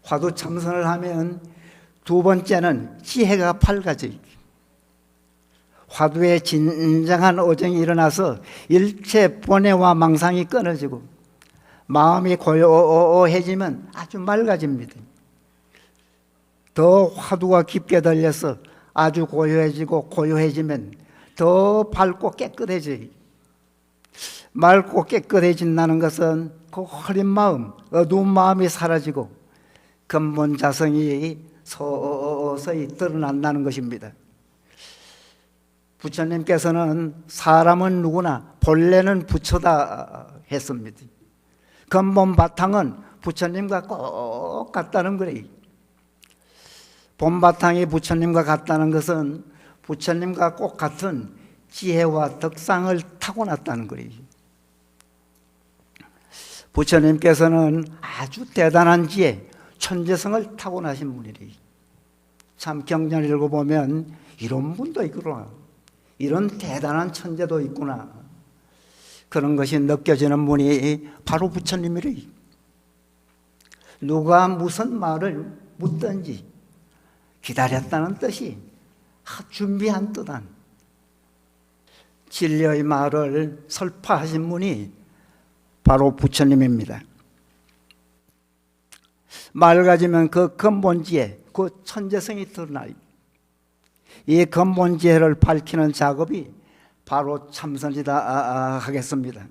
화두 참선을 하면 두 번째는 지혜가 밝아져요. 화두에 진정한 오정이 일어나서 일체 번뇌와 망상이 끊어지고 마음이 고요해지면 아주 맑아집니다. 더 화두가 깊게 들려서 아주 고요해지고 고요해지면 더 밝고 깨끗해져요. 맑고 깨끗해진다는 것은 그 흐린 마음, 어두운 마음이 사라지고 근본 자성이 서서히 드러난다는 것입니다. 부처님께서는 사람은 누구나 본래는 부처다 했습니다. 근본 바탕은 부처님과 꼭 같다는 거예요. 본바탕이 부처님과 같다는 것은 부처님과 꼭 같은 지혜와 덕상을 타고났다는 거예요. 부처님께서는 아주 대단한 지혜, 천재성을 타고나신 분이래요. 참 경전을 읽어보면 이런 분도 있구나, 이런 대단한 천재도 있구나, 그런 것이 느껴지는 분이 바로 부처님이래요. 누가 무슨 말을 묻든지 기다렸다는 뜻이 준비한 듯한 진리의 말을 설파하신 분이 바로 부처님입니다. 맑아지면 그 근본지혜, 그 천재성이 드러나요. 이 근본지혜를 밝히는 작업이 바로 참선이다 하겠습니다.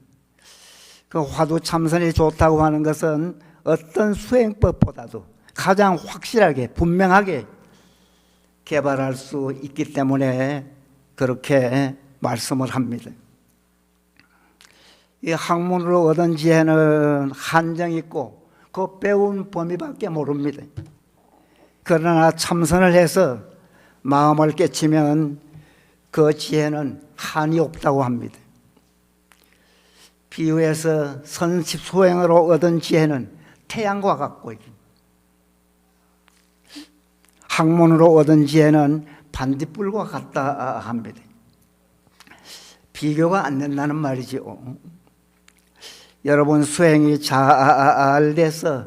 그 화두 참선이 좋다고 하는 것은 어떤 수행법보다도 가장 확실하게 분명하게 개발할 수 있기 때문에 그렇게 말씀을 합니다. 이 학문으로 얻은 지혜는 한정이 있고 그 배운 범위밖에 모릅니다. 그러나 참선을 해서 마음을 깨치면 그 지혜는 한이 없다고 합니다. 비유해서 선십소행으로 얻은 지혜는 태양과 같고 학문으로 얻은 지혜는 반딧불과 같다 합니다. 비교가 안 된다는 말이죠. 여러분 수행이 잘 돼서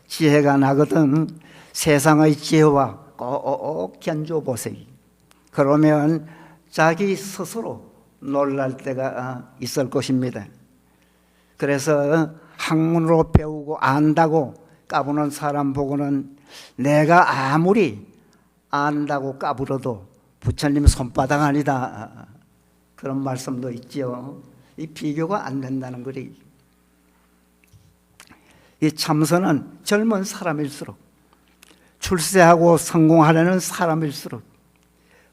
지혜가 나거든 세상의 지혜와 꼭 견줘보세요. 그러면 자기 스스로 놀랄 때가 있을 것입니다. 그래서 학문으로 배우고 안다고 까부는 사람 보고는 내가 아무리 안다고 까불어도 부처님 손바닥 아니다, 그런 말씀도 있지요. 이 비교가 안 된다는 거리. 이 참선은 젊은 사람일수록, 출세하고 성공하려는 사람일수록,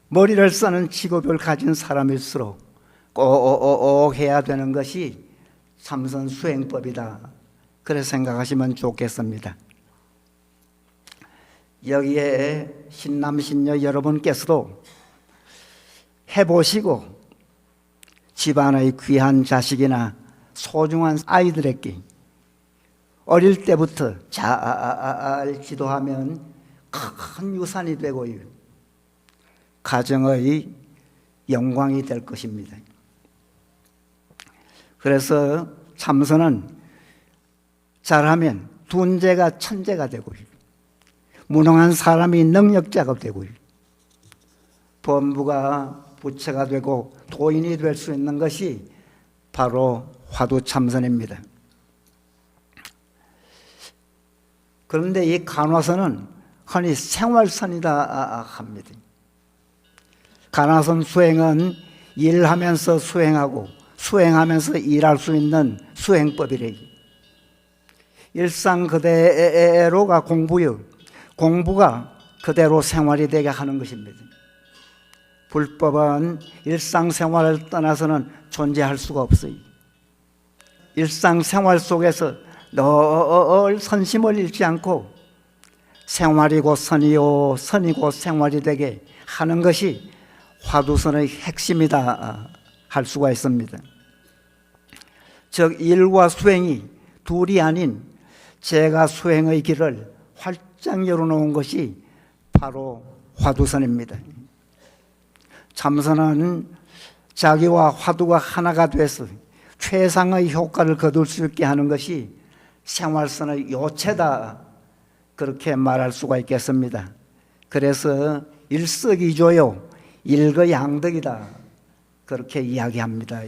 머리를 쓰는 직업을 가진 사람일수록 꼭 해야 되는 것이 참선 수행법이다, 그렇게 생각하시면 좋겠습니다. 여기에 신남 신녀 여러분께서도 해보시고 집안의 귀한 자식이나 소중한 아이들에게 어릴 때부터 잘 지도하면 큰 유산이 되고요, 가정의 영광이 될 것입니다. 그래서 참선은 잘하면 둔재가 천재가 되고요, 무능한 사람이 능력자가 되고요, 범부가 부처가 되고 도인이 될 수 있는 것이 바로 화두 참선입니다. 그런데 이 간화선은 흔히 생활선이다 합니다. 간화선 수행은 일하면서 수행하고 수행하면서 일할 수 있는 수행법이래요. 일상 그대로가 공부요, 공부가 그대로 생활이 되게 하는 것입니다. 불법은 일상생활을 떠나서는 존재할 수가 없어요. 일상생활 속에서 늘 선심을 잃지 않고 생활이고 선이요 선이고 생활이 되게 하는 것이 화두선의 핵심이다 할 수가 있습니다. 즉 일과 수행이 둘이 아닌 제가 수행의 길을 활짝 열어놓은 것이 바로 화두선입니다. 참선은 자기와 화두가 하나가 돼서 최상의 효과를 거둘 수 있게 하는 것이 생활선의 요체다, 그렇게 말할 수가 있겠습니다. 그래서 일석이조요, 일거양득이다, 그렇게 이야기합니다.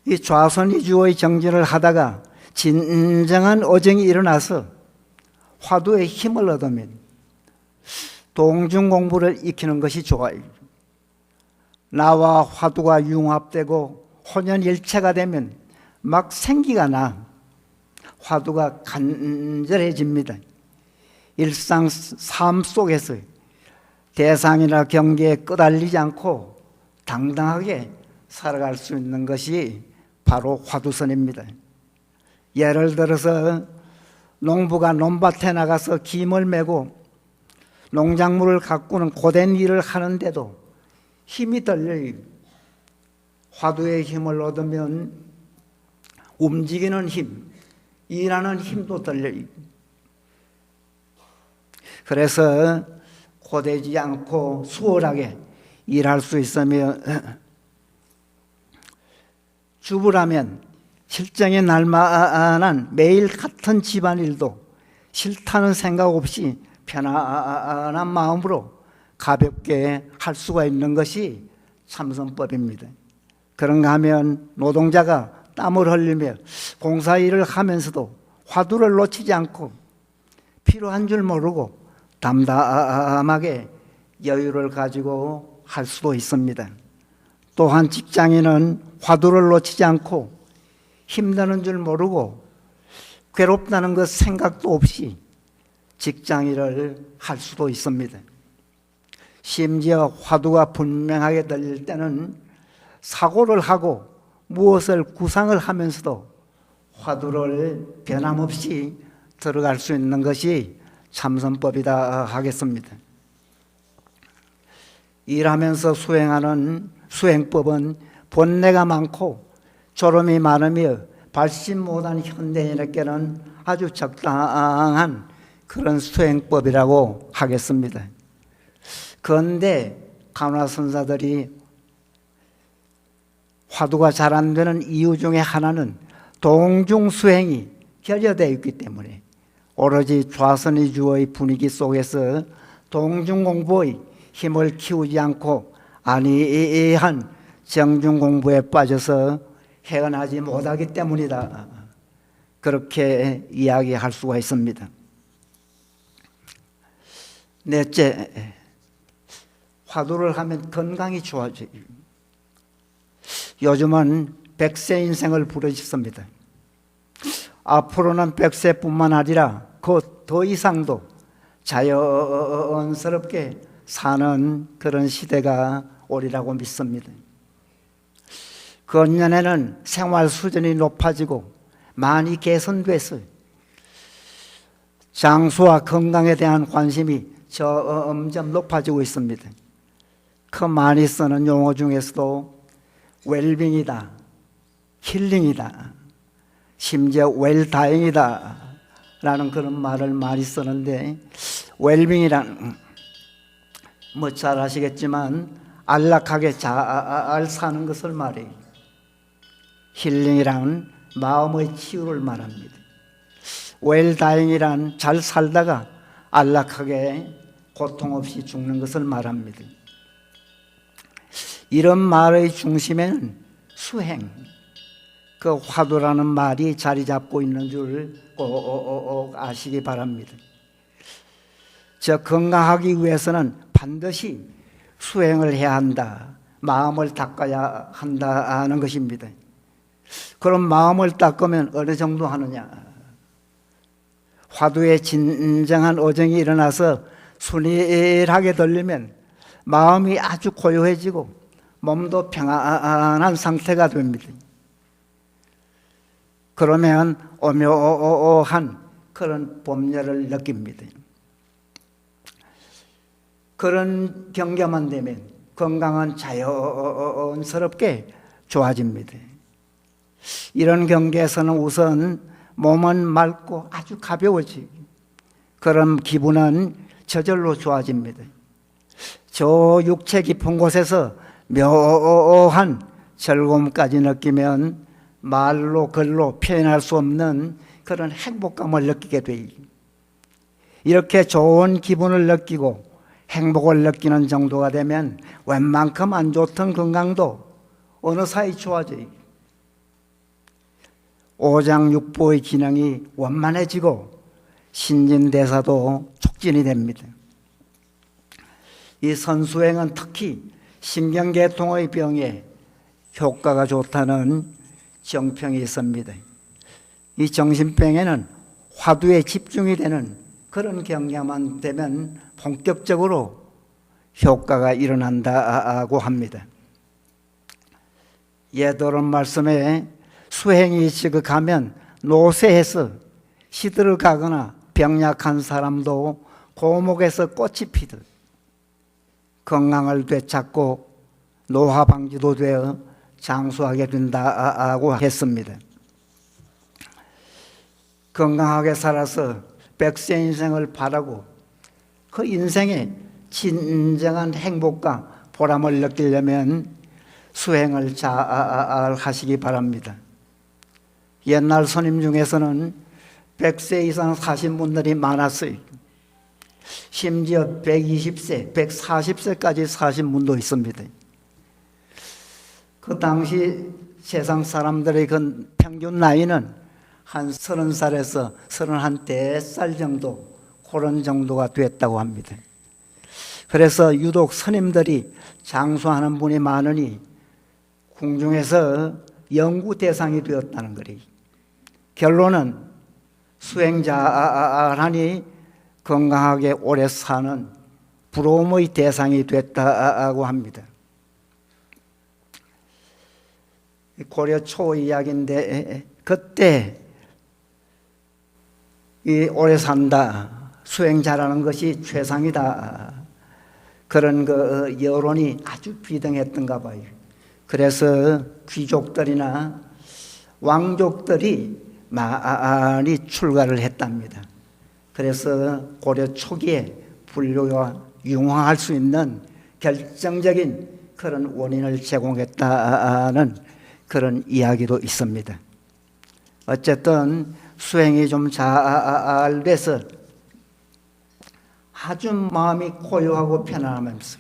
이 좌선이주의 정진을 하다가 진정한 어정이 일어나서 화두의 힘을 얻으면 동중공부를 익히는 것이 좋아요. 나와 화두가 융합되고 혼연일체가 되면 막 생기가 나 화두가 간절해집니다. 일상 삶 속에서 대상이나 경계에 끄달리지 않고 당당하게 살아갈 수 있는 것이 바로 화두선입니다. 예를 들어서 농부가 논밭에 나가서 김을 메고 농작물을 가꾸는 고된 일을 하는데도 힘이 들려요. 화두의 힘을 얻으면 움직이는 힘, 일하는 힘도 들려요. 그래서 고되지 않고 수월하게 일할 수 있으며, 주부라면 실정에 날만한 매일 같은 집안일도 싫다는 생각 없이 편안한 마음으로 가볍게 할 수가 있는 것이 참선법입니다. 그런가 하면 노동자가 땀을 흘리며 공사일을 하면서도 화두를 놓치지 않고 필요한 줄 모르고 담담하게 여유를 가지고 할 수도 있습니다. 또한 직장인은 화두를 놓치지 않고 힘드는 줄 모르고 괴롭다는 것 생각도 없이 직장일을 할 수도 있습니다. 심지어 화두가 분명하게 들릴 때는 사고를 하고 무엇을 구상을 하면서도 화두를 변함없이 들어갈 수 있는 것이 참선법이다 하겠습니다. 일하면서 수행하는 수행법은 본내가 많고 졸음이 많으며 발심 못한 현대인에게는 아주 적당한 그런 수행법이라고 하겠습니다. 그런데 간화선사들이 화두가 잘 안 되는 이유 중에 하나는 동중수행이 결여되어 있기 때문에 오로지 좌선이주의 분위기 속에서 동중공부의 힘을 키우지 않고 안이한 정중공부에 빠져서 헤어나지 못하기 때문이다, 그렇게 이야기할 수가 있습니다. 넷째, 화두를 하면 건강이 좋아져요. 요즘은 100세 인생을 부르짖습니다. 앞으로는 100세뿐만 아니라 그 더 이상도 자연스럽게 사는 그런 시대가 오리라고 믿습니다. 근년에는 생활 수준이 높아지고 많이 개선돼서 장수와 건강에 대한 관심이 점점 높아지고 있습니다. 그 많이 쓰는 용어 중에서도 웰빙이다, 힐링이다, 심지어 웰다잉이다 라는 그런 말을 많이 쓰는데, 웰빙이란 뭐 잘 아시겠지만 안락하게 잘 사는 것을 말해요. 힐링이란 마음의 치유를 말합니다. 웰다잉이란 잘 살다가 안락하게 고통 없이 죽는 것을 말합니다. 이런 말의 중심에는 수행, 그 화두라는 말이 자리 잡고 있는 줄 꼭 아시기 바랍니다. 저 건강하기 위해서는 반드시 수행을 해야 한다, 마음을 닦아야 한다는 것입니다. 그럼 마음을 닦으면 어느 정도 하느냐? 화두에 진정한 어정이 일어나서 순일하게 들리면 마음이 아주 고요해지고 몸도 평안한 상태가 됩니다. 그러면 오묘한 그런 법열을 느낍니다. 그런 경계만 되면 건강은 자연스럽게 좋아집니다. 이런 경계에서는 우선 몸은 맑고 아주 가벼워지고, 그런 기분은 저절로 좋아집니다. 저 육체 깊은 곳에서 묘한 즐거움까지 느끼면 말로 글로 표현할 수 없는 그런 행복감을 느끼게 돼요. 이렇게 좋은 기분을 느끼고 행복을 느끼는 정도가 되면 웬만큼 안 좋던 건강도 어느 사이 좋아져요. 오장육부의 기능이 원만해지고 신진대사도 촉진이 됩니다. 이 선수행은 특히 신경계통의 병에 효과가 좋다는 정평이 있습니다. 이 정신병에는 화두에 집중이 되는 그런 경계만 되면 본격적으로 효과가 일어난다고 합니다. 예도론 말씀에 수행이 지극하면 노쇠해서 시들어가거나 병약한 사람도 고목에서 꽃이 피듯 건강을 되찾고 노화 방지도 되어 장수하게 된다고 했습니다. 건강하게 살아서 백세 인생을 바라고 그 인생에 진정한 행복과 보람을 느끼려면 수행을 잘 하시기 바랍니다. 옛날 스님 중에서는 100세 이상 사신 분들이 많았어요. 심지어 120세, 140세까지 사신 분도 있습니다. 그 당시 세상 사람들의 그 평균 나이는 한 30살에서 31살 정도, 그런 정도가 됐다고 합니다. 그래서 유독 스님들이 장수하는 분이 많으니 궁중에서 연구 대상이 되었다는 거예요. 결론은 수행자라니 건강하게 오래 사는 부러움의 대상이 됐다고 합니다. 고려 초 이야기인데 그때 이 오래 산다, 수행자라는 것이 최상이다, 그런 그 여론이 아주 비등했던가 봐요. 그래서 귀족들이나 왕족들이 많이 출가를 했답니다. 그래서 고려 초기에 불교가 융화할 수 있는 결정적인 그런 원인을 제공했다는 그런 이야기도 있습니다. 어쨌든 수행이 좀 잘 돼서 아주 마음이 고요하고 편안하면서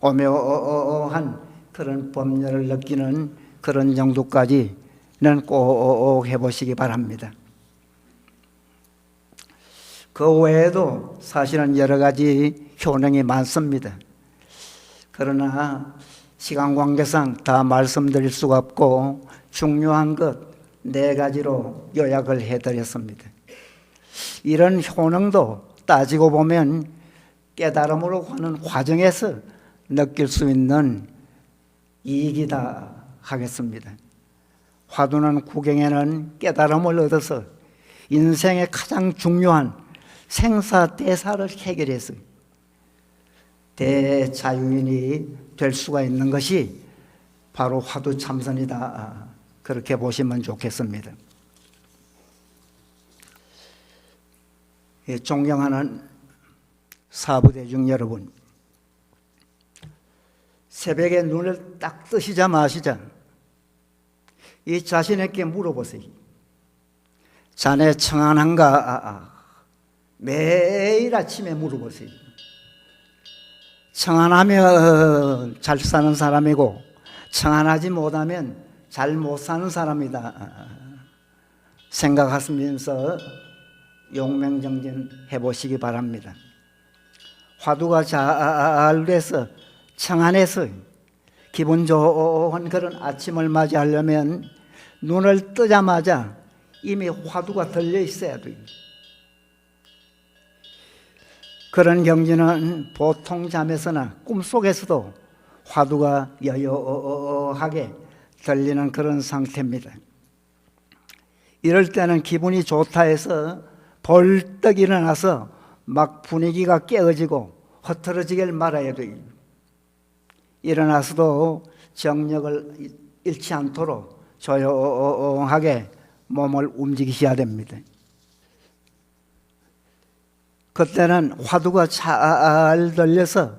오묘한 그런 법률을 느끼는 그런 정도까지는 꼭 해보시기 바랍니다. 그 외에도 사실은 여러 가지 효능이 많습니다. 그러나 시간 관계상 다 말씀드릴 수가 없고 중요한 것 4가지로 요약을 해드렸습니다. 이런 효능도 따지고 보면 깨달음으로 가는 과정에서 느낄 수 있는 이익이다 하겠습니다. 화두는 구경에는 깨달음을 얻어서 인생의 가장 중요한 생사대사를 해결해서 대자유인이 될 수가 있는 것이 바로 화두 참선이다, 그렇게 보시면 좋겠습니다. 존경하는 사부대중 여러분, 새벽에 눈을 딱 뜨시자마시자 이 자신에게 물어보세요. 자네 청안한가? 매일 아침에 물어보세요. 청안하면 잘 사는 사람이고 청안하지 못하면 잘 못 사는 사람이다 생각하시면서 용맹정진 해보시기 바랍니다. 화두가 잘 돼서 청안해서 기분 좋은 그런 아침을 맞이하려면 눈을 뜨자마자 이미 화두가 들려 있어야 돼요. 그런 경지는 보통 잠에서나 꿈속에서도 화두가 여여하게 들리는 그런 상태입니다. 이럴 때는 기분이 좋다 해서 벌떡 일어나서 막 분위기가 깨어지고 흐트러지길 말아야 돼요. 일어나서도 정력을 잃지 않도록 조용하게 몸을 움직이셔야 됩니다. 그때는 화두가 잘 들려서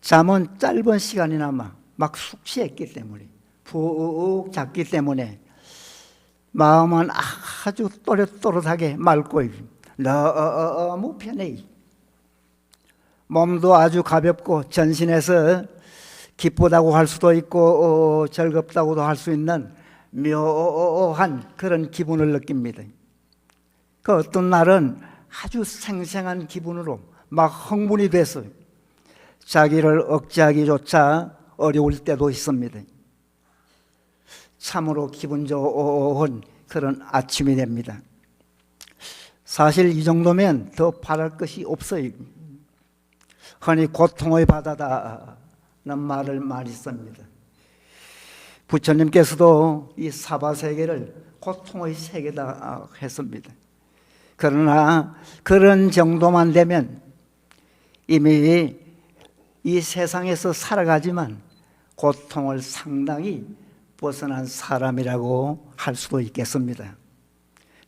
잠은 짧은 시간이나마 막 숙취했기 때문에, 푹 잤기 때문에 마음은 아주 또렷또렷하게 맑고 너무 편해. 몸도 아주 가볍고 전신에서 기쁘다고 할 수도 있고 즐겁다고도 할 수 있는 묘한 그런 기분을 느낍니다. 그 어떤 날은 아주 생생한 기분으로 막 흥분이 돼서 자기를 억제하기조차 어려울 때도 있습니다. 참으로 기분 좋은 그런 아침이 됩니다. 사실 이 정도면 더 바랄 것이 없어요. 흔히 고통의 바다다는 말을 많이 씁니다. 부처님께서도 이 사바세계를 고통의 세계다 했습니다. 그러나 그런 정도만 되면 이미 이 세상에서 살아가지만 고통을 상당히 벗어난 사람이라고 할 수도 있겠습니다.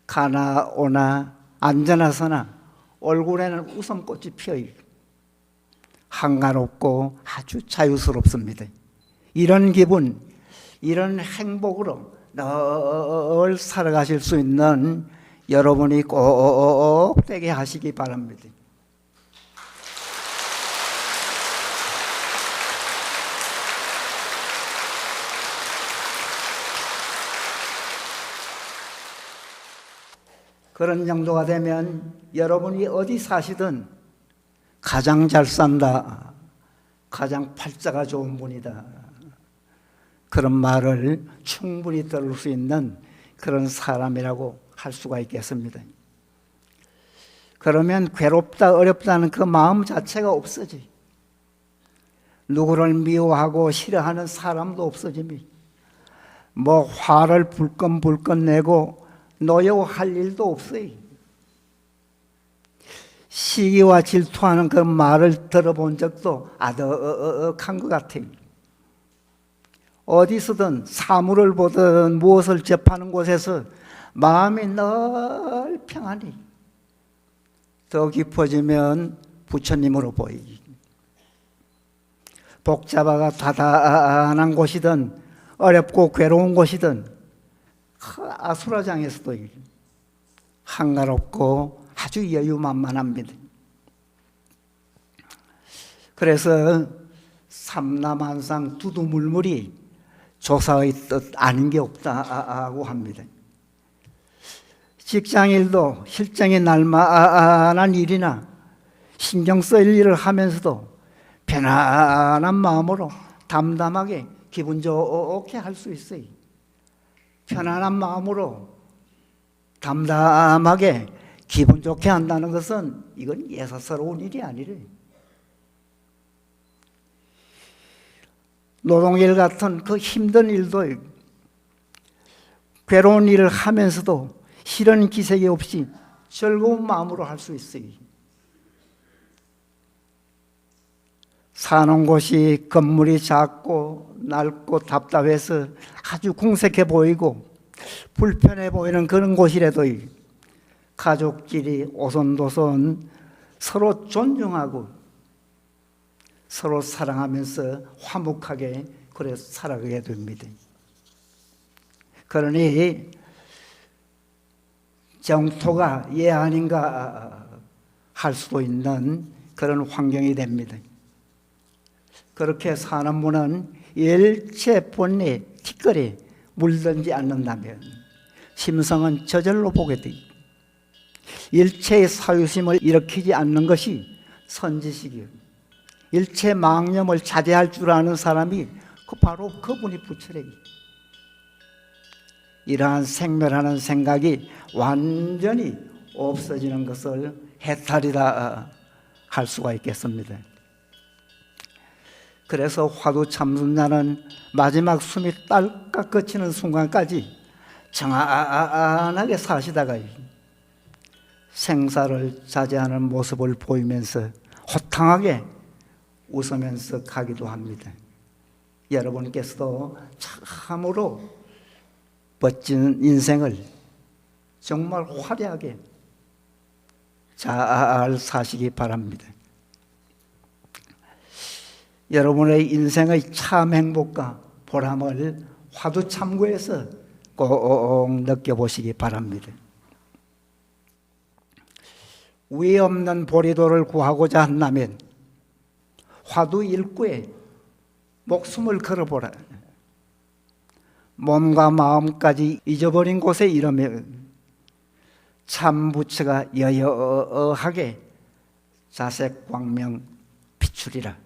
가나 오나 앉아나서나 얼굴에는 웃음꽃이 피어있고 한가롭고 아주 자유스럽습니다. 이런 기분, 이런 행복으로 늘 살아가실 수 있는 여러분이 꼭 되게 하시기 바랍니다. 그런 정도가 되면 여러분이 어디 사시든 가장 잘 산다, 가장 팔자가 좋은 분이다, 그런 말을 충분히 들을 수 있는 그런 사람이라고 할 수가 있겠습니다. 그러면 괴롭다, 어렵다는 그 마음 자체가 없어지. 누구를 미워하고 싫어하는 사람도 없어집니다. 뭐 화를 불끈불끈 내고 노여워할 일도 없어요. 시기와 질투하는 그 말을 들어본 적도 아득한 것 같아요. 어디서든 사물을 보든 무엇을 접하는 곳에서 마음이 늘 평안히, 더 깊어지면 부처님으로 보이기. 복잡하고 다단한 곳이든 어렵고 괴로운 곳이든 아수라장에서도 한가롭고 아주 여유만만합니다. 그래서 삼라만상 두두물물이 조사의 뜻 아닌 게 없다고 합니다. 직장일도 실정이 날만한 일이나 신경 쓸 일을 하면서도 편안한 마음으로 담담하게 기분 좋게 할 수 있어요. 편안한 마음으로 담담하게 기분 좋게 한다는 것은 이건 예사스러운 일이 아니래. 노동일 같은 그 힘든 일도 괴로운 일을 하면서도 실현 기색이 없이 즐거운 마음으로 할 수 있어요. 사는 곳이 건물이 작고 낡고 답답해서 아주 궁색해 보이고 불편해 보이는 그런 곳이라도 가족끼리 오손도손 서로 존중하고 서로 사랑하면서 화목하게 그래 살아가게 됩니다. 그러니 정토가 예 아닌가 할 수도 있는 그런 환경이 됩니다. 그렇게 사는 분은 일체 본래 티끌에 물들지 않는다면 심성은 저절로 보게 돼. 일체의 사유심을 일으키지 않는 것이 선지식이요. 일체 망념을 자제할 줄 아는 사람이 바로 그분이 부처래기. 이러한 생멸하는 생각이 완전히 없어지는 것을 해탈이라 할 수가 있겠습니다. 그래서 화두참선자는 마지막 숨이 딸깍 거치는 순간까지 정안하게 사시다가 생사를 자제하는 모습을 보이면서 호탕하게 웃으면서 가기도 합니다. 여러분께서도 참으로 멋진 인생을 정말 화려하게 잘 사시기 바랍니다. 여러분의 인생의 참 행복과 보람을 화두참고에서 꼭 느껴보시기 바랍니다. 위 없는 보리돌을 구하고자 한다면 화두 일구에 목숨을 걸어보라. 몸과 마음까지 잊어버린 곳에 이르면 참 부처가 여여하게 자색 광명 비추리라.